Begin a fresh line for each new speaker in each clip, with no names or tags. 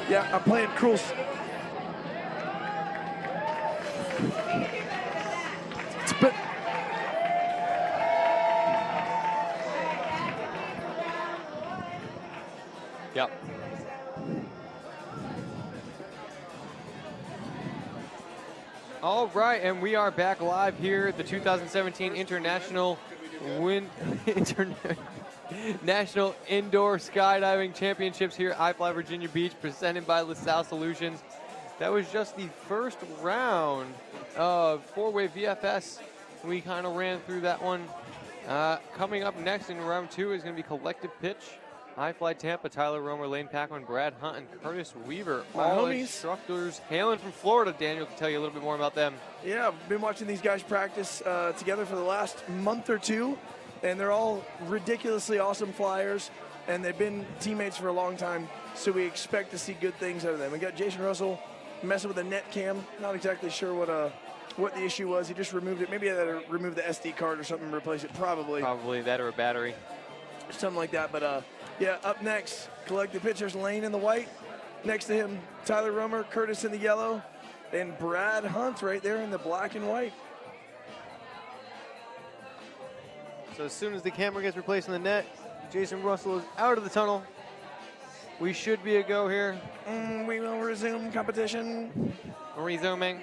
Yeah, I'm playing cruel. But
yep. All right, and we are back live here at the 2017 International National Indoor Skydiving Championships here at iFLY Virginia Beach, presented by LaSalle Solutions. That was just the first round of four-way VFS. We kind of ran through that one. Coming up next in round two is going to be collective pitch. iFLY Tampa, Tyler Romer, Lane Packman, Brad Hunt, and Curtis Weaver. All instructors hailing from Florida. Daniel can tell you a little bit more about them.
Yeah, I've been watching these guys practice together for the last month or two, and they're all ridiculously awesome flyers, and they've been teammates for a long time, so we expect to see good things out of them. We got Jason Russell messing with the net cam. Not exactly sure what the issue was. He just removed it. Maybe he had to remove the SD card or something and replace it. Probably
that or a battery.
Something like that. But yeah, up next, collective pitchers, Lane in the white. Next to him, Tyler Romer, Curtis in the yellow, and Brad Hunt right there in the black and white.
So as soon as the camera gets replaced in the net, Jason Russell is out of the tunnel. We should be a go here.
We will resume competition.
Resuming.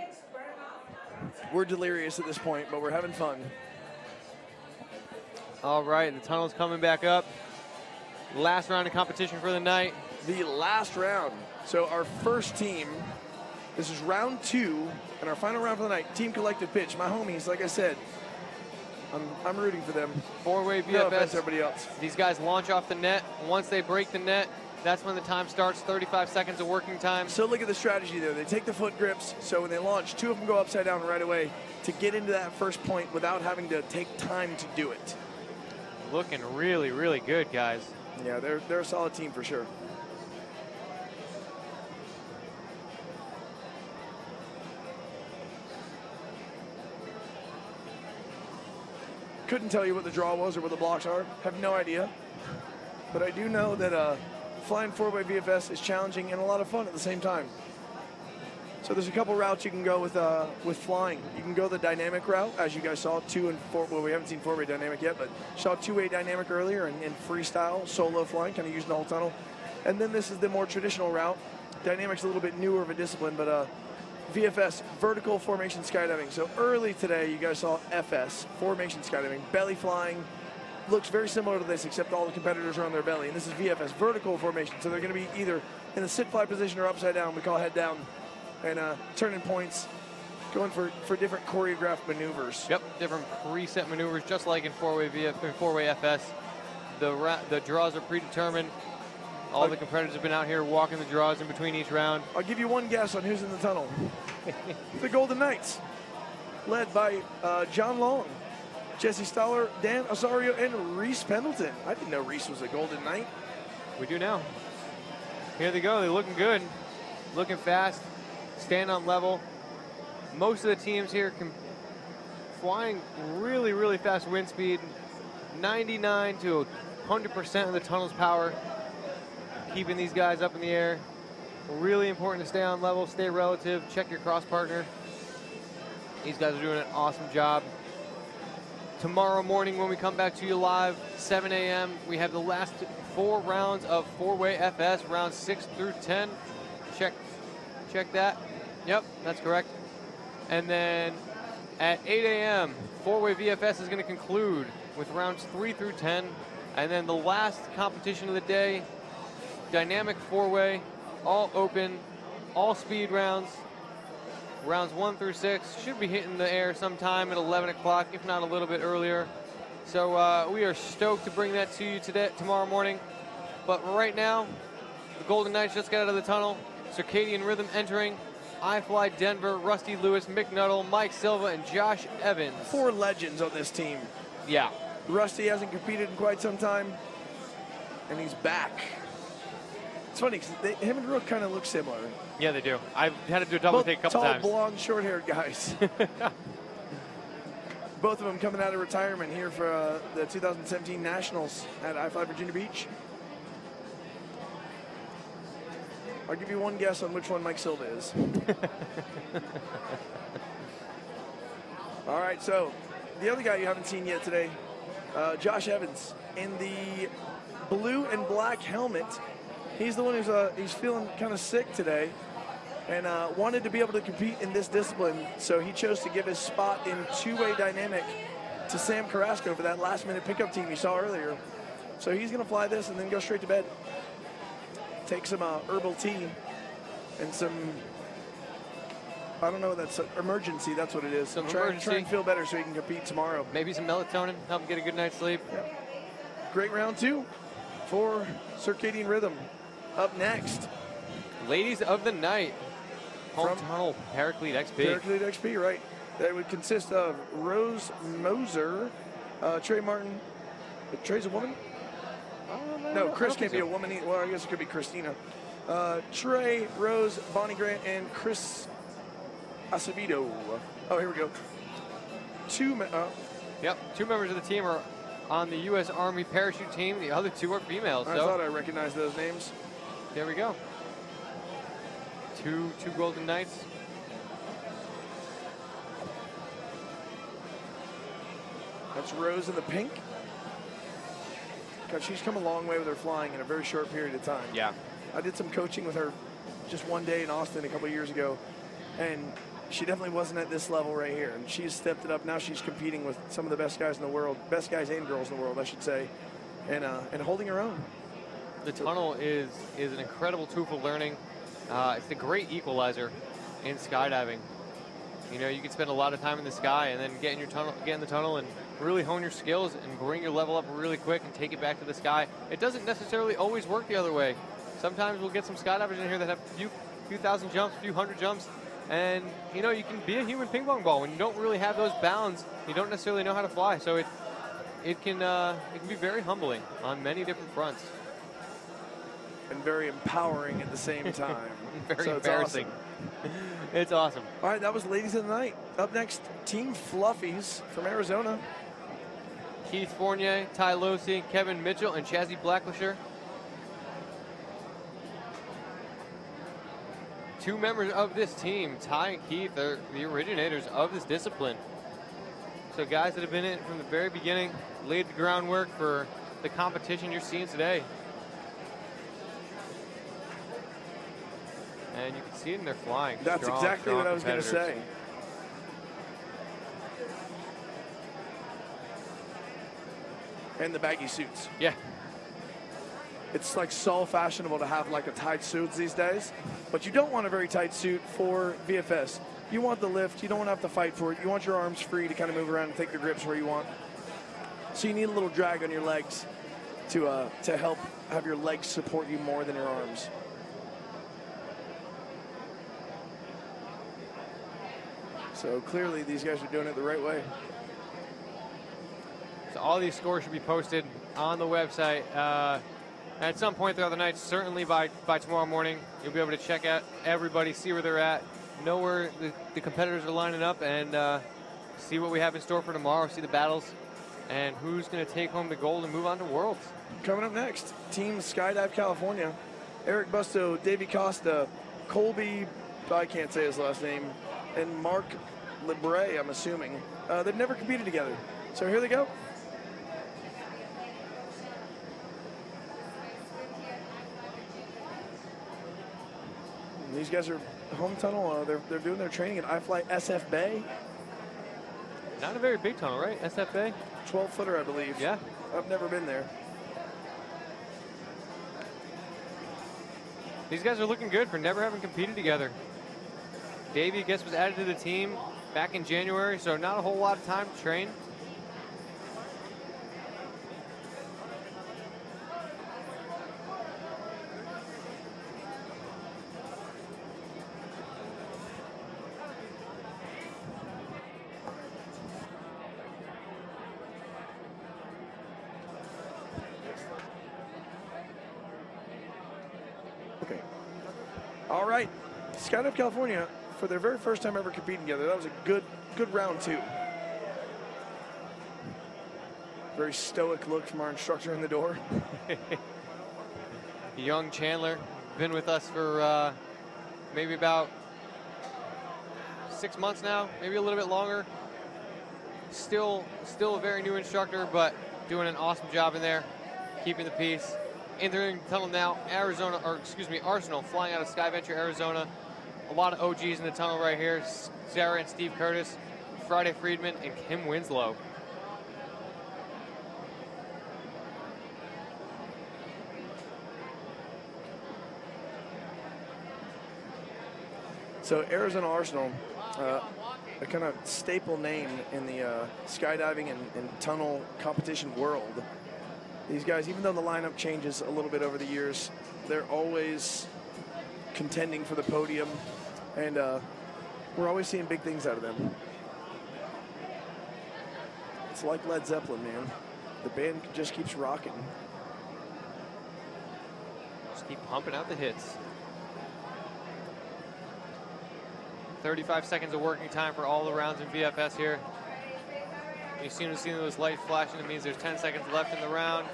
We're delirious at this point, but we're having fun.
All right, the tunnel's coming back up. Last round of competition for the night.
The last round. So our first team, this is round two, and our final round for the night, team collective pitch. My homies, like I said, I'm rooting for them.
Four-way VFS.
No offense to everybody else.
These guys launch off the net. Once they break the net, that's when the time starts, 35 seconds of working time.
So look at the strategy there. They take the foot grips, so when they launch, two of them go upside down right away to get into that first point without having to take time to do it.
Looking really, really good, guys.
Yeah, they're a solid team for sure. Couldn't tell you what the draw was or what the blocks are. Have no idea. But I do know that flying four-way VFS is challenging and a lot of fun at the same time. So there's a couple routes you can go with flying. You can go the dynamic route, as you guys saw, 2 and 4. Well, we haven't seen four-way dynamic yet, but saw two-way dynamic earlier and freestyle, solo flying, kind of using the whole tunnel. And then this is the more traditional route. Dynamic's a little bit newer of a discipline, but VFS, vertical formation skydiving. So early today, you guys saw FS, formation skydiving, belly flying. Looks very similar to this, except all the competitors are on their belly. And this is VFS, vertical formation. So they're going to be either in the sit fly position or upside down. We call head down. And turning points, going for different choreographed maneuvers.
Yep, different preset maneuvers, just like in four-way FS. The draws are predetermined. All the competitors have been out here walking the draws in between each round.
I'll give you one guess on who's in the tunnel. The Golden Knights, led by John Long, Jesse Stoller, Dan Osorio, and Reese Pendleton. I didn't know Reese was a Golden Knight.
We do now. Here they go. They're looking good, looking fast, staying on level. Most of the teams here flying really, really fast wind speed, 99 to 100% of the tunnel's power, keeping these guys up in the air. Really important to stay on level, stay relative, check your cross partner. These guys are doing an awesome job. Tomorrow morning when we come back to you live, 7 a.m., we have the last 4 rounds of four-way FS, rounds 6 through 10. Check that. Yep, that's correct. And then at 8 a.m., four-way VFS is going to conclude with rounds 3 through 10. And then the last competition of the day, dynamic four-way, all open, all speed rounds. Rounds 1 through 6 should be hitting the air sometime at 11 o'clock, if not a little bit earlier. So we are stoked to bring that to you tomorrow morning. But right now, the Golden Knights just got out of the tunnel. Circadian Rhythm entering. iFLY Denver, Rusty Lewis, Mick Nuttall, Mike Silva, and Josh Evans.
4 legends on this team.
Yeah.
Rusty hasn't competed in quite some time, and he's back. It's funny because him and Rook kind of look similar.
Yeah, they do. I've had to do a double take a couple
tall,
times.
blonde, short-haired guys. Both of them coming out of retirement here for the 2017 Nationals at iFLY Virginia Beach. I'll give you one guess on which one Mike Silva is. All right, so the other guy you haven't seen yet today, Josh Evans, in the blue and black helmet. He's the one he's feeling kind of sick today and wanted to be able to compete in this discipline, so he chose to give his spot in two-way dynamic to Sam Carrasco for that last-minute pickup team you saw earlier. So he's going to fly this and then go straight to bed. Take some herbal tea and some, I don't know, that's emergency, that's what it is.
Some
try
emergency.
and feel better so he can compete tomorrow.
Maybe some melatonin, help him get a good night's sleep.
Yep. Great round 2 for Circadian Rhythm. Up next,
Ladies of the night, home
From
tunnel, Paraclete XP.
Paraclete XP, right. That would consist of Rose Moser, Trey Martin. Trey's a woman? No, Chris can't be a woman. Well, I guess it could be Christina. Trey, Rose, Bonnie Grant, and Chris Acevedo. Oh, here we go.
Yep, 2 members of the team are on the U.S. Army parachute team. The other 2 are females.
I thought I recognized those names.
There we go. Two Golden Knights.
That's Rose in the pink. God, she's come a long way with her flying in a very short period of time.
Yeah.
I did some coaching with her just one day in Austin a couple of years ago, and she definitely wasn't at this level right here. And she's stepped it up. Now she's competing with some of the best guys in the world, best guys and girls in the world, I should say, and holding her own.
The tunnel is an incredible tool for learning. It's the great equalizer in skydiving. You know, you can spend a lot of time in the sky and then get in the tunnel and really hone your skills and bring your level up really quick and take it back to the sky. It doesn't necessarily always work the other way. Sometimes we'll get some skydivers in here that have a few thousand jumps, a few hundred jumps, and you know, you can be a human ping pong ball when you don't really have those bounds. You don't necessarily know how to fly, so it can be very humbling on many different fronts.
And very empowering at the same time.
Very embarrassing.
Awesome.
It's awesome.
All right, that was Ladies of the Night. Up next, Team Fluffies from Arizona.
Keith Fournier, Ty Losi, Kevin Mitchell, and Chazzy Blacklisher. 2 members of this team, Ty and Keith, are the originators of this discipline. So guys that have been in it from the very beginning, laid the groundwork for the competition you're seeing today. And you can see it in their flying.
That's exactly what I was going to say. And the baggy suits.
Yeah.
It's like so fashionable to have like a tight suit these days, but you don't want a very tight suit for VFS. You want the lift. You don't want to have to fight for it. You want your arms free to kind of move around and take the grips where you want. So you need a little drag on your legs to help have your legs support you more than your arms. So clearly these guys are doing it the right way.
So all these scores should be posted on the website at some point throughout the night. Certainly by tomorrow morning, you'll be able to check out everybody, see where they're at, know where the competitors are lining up, and see what we have in store for tomorrow, see the battles, and who's going to take home the gold and move on to Worlds.
Coming up next, Team Skydive California. Eric Busto, Davey Costa, Colby, I can't say his last name, and Mark Libre, I'm assuming. They've never competed together. So here they go. These guys are home tunnel. They're doing their training at iFLY SF Bay.
Not a very big tunnel, right? SF Bay?
12-footer, I believe.
Yeah.
I've never been there.
These guys are looking good for never having competed together. Davey, I guess, was added to the team back in January, so not a whole lot of time to train.
Okay. All right. Skydive California, for their very first time ever competing together, that was a good round 2. Very stoic look from our instructor in the door.
Young Chandler, been with us for maybe about 6 months now, maybe a little bit longer. Still a very new instructor, but doing an awesome job in there, keeping the peace. Entering the tunnel now, Arsenal, flying out of SkyVenture, Arizona. A lot of OGs in the tunnel right here. Sarah and Steve Curtis, Friday Friedman, and Kim Winslow.
So Arizona Arsenal, a kind of staple name in the skydiving and tunnel competition world. These guys, even though the lineup changes a little bit over the years, they're always contending for the podium, and we're always seeing big things out of them. It's like Led Zeppelin, man. The band just keeps rocking.
Just keep pumping out the hits. 35 seconds of working time for all the rounds in VFS here. You seem to see those lights flashing. It means there's 10 seconds left in the round.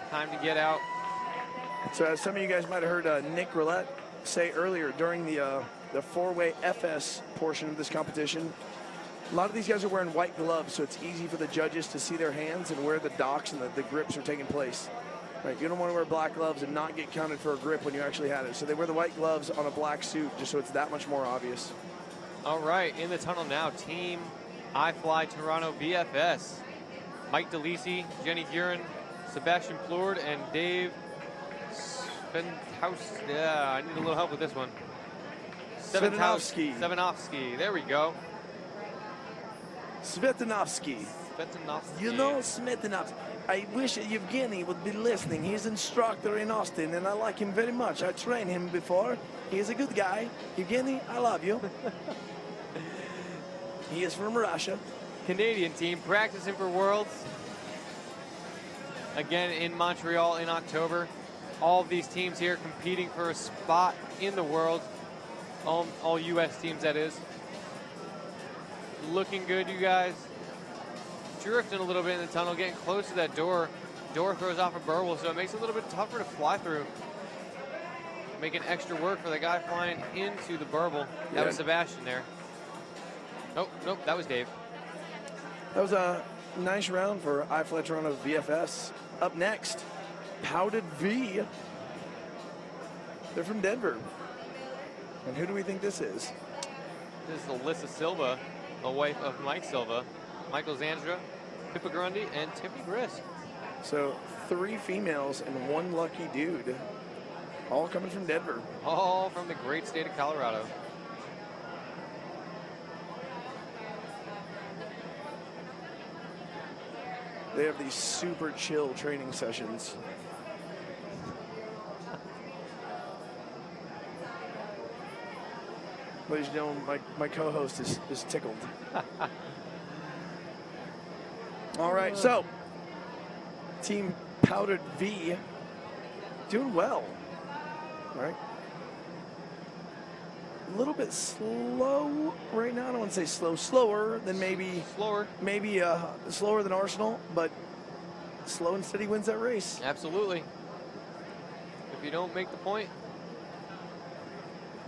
Time to get out.
So as some of you guys might have heard Nick Roulette say earlier during the 4-way FS portion of this competition, a lot of these guys are wearing white gloves, so it's easy for the judges to see their hands and where the docks and the grips are taking place. Right, you don't want to wear black gloves and not get counted for a grip when you actually had it. So they wear the white gloves on a black suit just so it's that much more obvious.
All right, in the tunnel now, Team iFLY Toronto BFS. Mike DeLisi, Jenny Gurin, Sebastian Plourde, and Dave Sventhouse. Yeah, I need a little help with this one. Sventhouse. There we go.
Svetanovsky.
Svetanovsky.
You know Svetanovsky. I wish Evgeny would be listening. He's an instructor in Austin, and I like him very much. I trained him before. He is a good guy. Evgeny, I love you. He is from Russia.
Canadian team practicing for Worlds. Again in Montreal in October. All of these teams here competing for a spot in the Worlds. All U.S. teams, that is. Looking good, you guys. Drifting a little bit in the tunnel, getting close to that door. Door throws off a burble, so it makes it a little bit tougher to fly through. Making extra work for the guy flying into the burble. That was Sebastian there. Nope, that was Dave.
That was a nice round for iFLY Toronto VFS. Up next, Powdered V. They're from Denver. And who do we think this is?
This is Alyssa Silva, the wife of Mike Silva. Michael Zandra, Pippa Grundy, and Tiffany Grist.
So 3 females and 1 lucky dude. All coming from Denver.
All from the great state of Colorado.
They have these super chill training sessions. Ladies and gentlemen, my co-host is tickled. All right, so Team Powdered V doing well. All right. A little bit slow right now. I don't want to say slow. Slower than maybe.
Slower.
Maybe slower than Arsenal, but slow and steady wins that race.
Absolutely. If you don't make the point,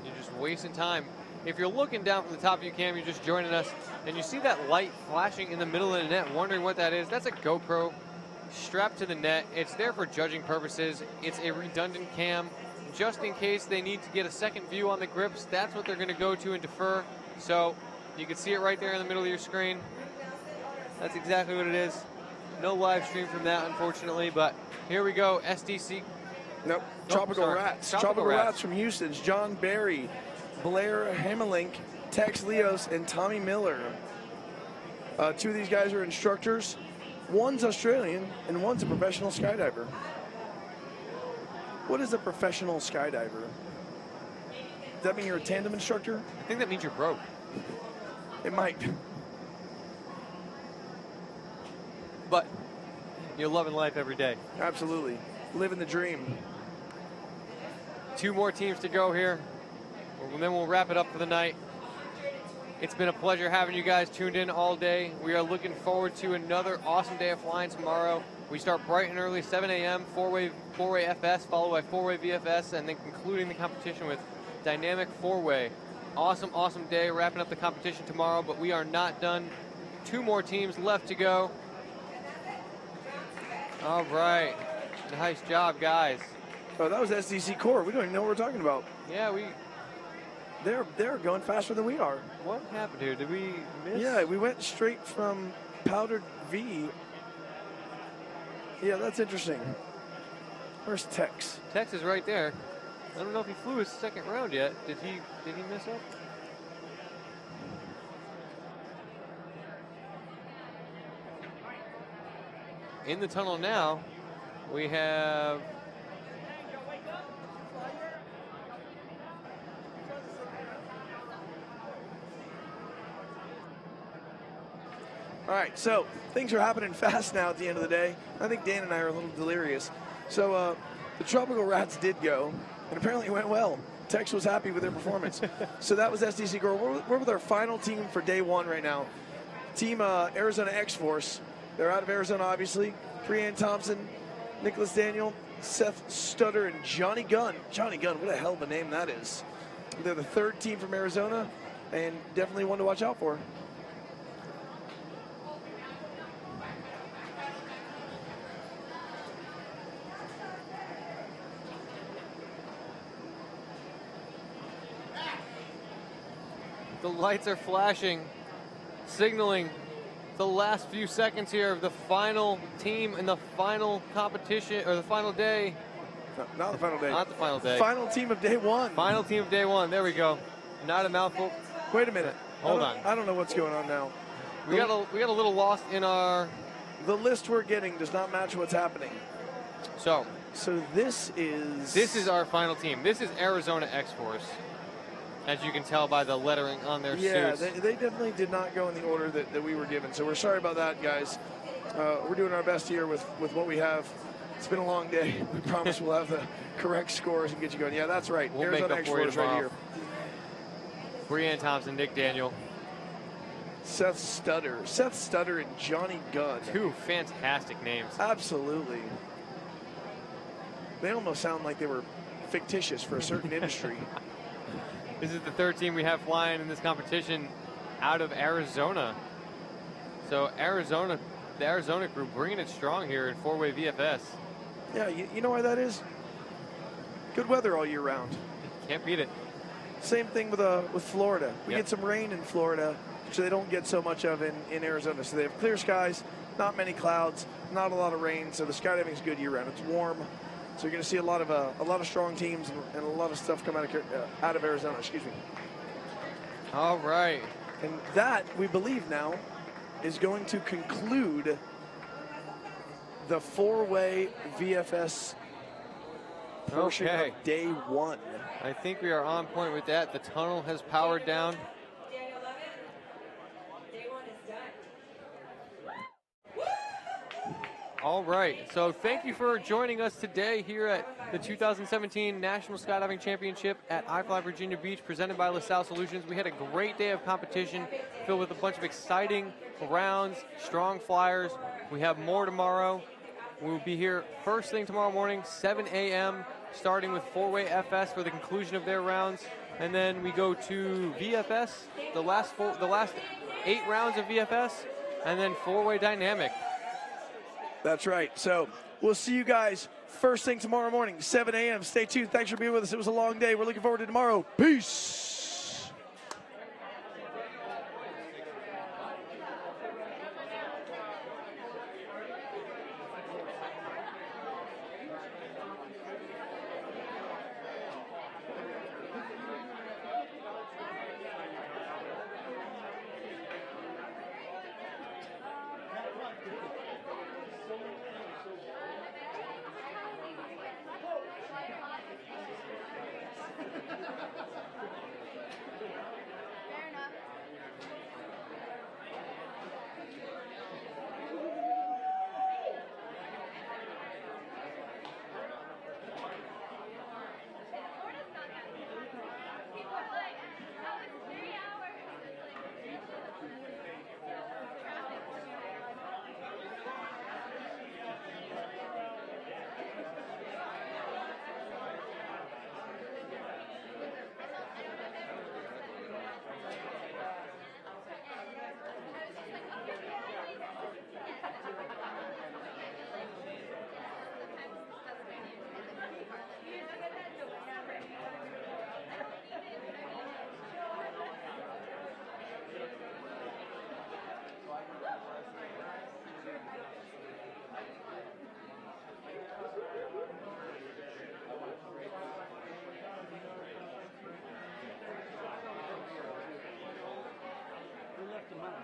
you're just wasting time. If you're looking down from the top of your cam, you're just joining us, and you see that light flashing in the middle of the net, wondering what that is. That's a GoPro strapped to the net. It's there for judging purposes. It's a redundant cam. Just in case they need to get a second view on the grips, that's what they're going to go to and defer. So you can see it right there in the middle of your screen. That's exactly what it is. No live stream from that, unfortunately, but here we go. SDC.
Nope. Tropical Rats. Tropical Rats from Houston's John Barry, Blair Hamelink, Tex Leos, and Tommy Miller. 2 of these guys are instructors. One's Australian and one's a professional skydiver. What is a professional skydiver? Does that mean you're a tandem instructor?
I think that means you're broke.
It might.
But you're loving life every day.
Absolutely. Living the dream.
2 more teams to go here, and then we'll wrap it up for the night. It's been a pleasure having you guys tuned in all day. We are looking forward to another awesome day of flying tomorrow. We start bright and early, 7 a.m., four-way FS, followed by four-way VFS, and then concluding the competition with dynamic four-way. Awesome, awesome day, wrapping up the competition tomorrow, but we are not done. 2 more teams left to go. All right, nice job, guys.
Oh, that was SDC Core. We don't even know what we're talking about.
Yeah,
They're going faster than we are.
What happened here? Did we miss?
Yeah, we went straight from powdered V. Yeah, that's interesting. Where's Tex?
Tex is right there. I don't know if he flew his second round yet. Did he miss up? In the tunnel now, we have
All right, so things are happening fast now at the end of the day. I think Dan and I are a little delirious. So the Tropical Rats did go, and apparently it went well. Tex was happy with their performance. So that was SDC Girl. We're with our final team for day 1 right now. Team Arizona X-Force. They're out of Arizona, obviously. Brianne Thompson, Nicholas Daniel, Seth Stutter, and Johnny Gunn. Johnny Gunn, what a hell of a name that is. They're the 3rd team from Arizona, and definitely one to watch out for.
the lights are flashing, signaling the last few seconds here of the final team in the final competition, or the final day.
Not the final day.
Not the final day.
Final team of day 1.
Final team of day 1. There we go. Not a mouthful.
Wait a minute.
Hold on.
I don't know what's going on now.
We got a little lost in our.
The list we're getting does not match what's happening.
So
this is.
This is our final team. This is Arizona X-Force, as you can tell by the lettering on their suits.
Yeah, they definitely did not go in the order that we were given. So we're sorry about that, guys. We're doing our best here with what we have. It's been a long day. We promise we'll have the correct scores and get you going. Yeah, that's right.
We'll
Arizona
make up for you
X-Force right here.
Brianne Thompson, Nick Daniel.
Seth Stutter and Johnny Gunn.
2 fantastic names.
Absolutely. They almost sound like they were fictitious for a certain industry.
This is the 3rd team we have flying in this competition out of Arizona. So Arizona, the Arizona group bringing it strong here in 4-way VFS.
Yeah, you know why that is? Good weather all year round.
Can't beat it.
Same thing with Florida. We get some rain in Florida, which they don't get so much of in Arizona. So they have clear skies, not many clouds, not a lot of rain. So the skydiving is good year round. It's warm, so you're going to see a lot of strong teams and a lot of stuff come out of Arizona. Excuse me.
All right.
And that, we believe now, is going to conclude the 4-way VFS portion of day 1.
I think we are on point with that. The tunnel has powered down. All right, so thank you for joining us today here at the 2017 National Skydiving Championship at iFLY Virginia Beach, presented by LaSalle Solutions. We had a great day of competition filled with a bunch of exciting rounds, strong flyers. We have more tomorrow. We'll be here first thing tomorrow morning, 7 a.m., starting with 4-way FS for the conclusion of their rounds. And then we go to VFS, the last 8 rounds of VFS, and then 4-way dynamic.
That's right. So we'll see you guys first thing tomorrow morning, 7 a.m. Stay tuned. Thanks for being with us. It was a long day. We're looking forward to tomorrow. Peace.
left in mine.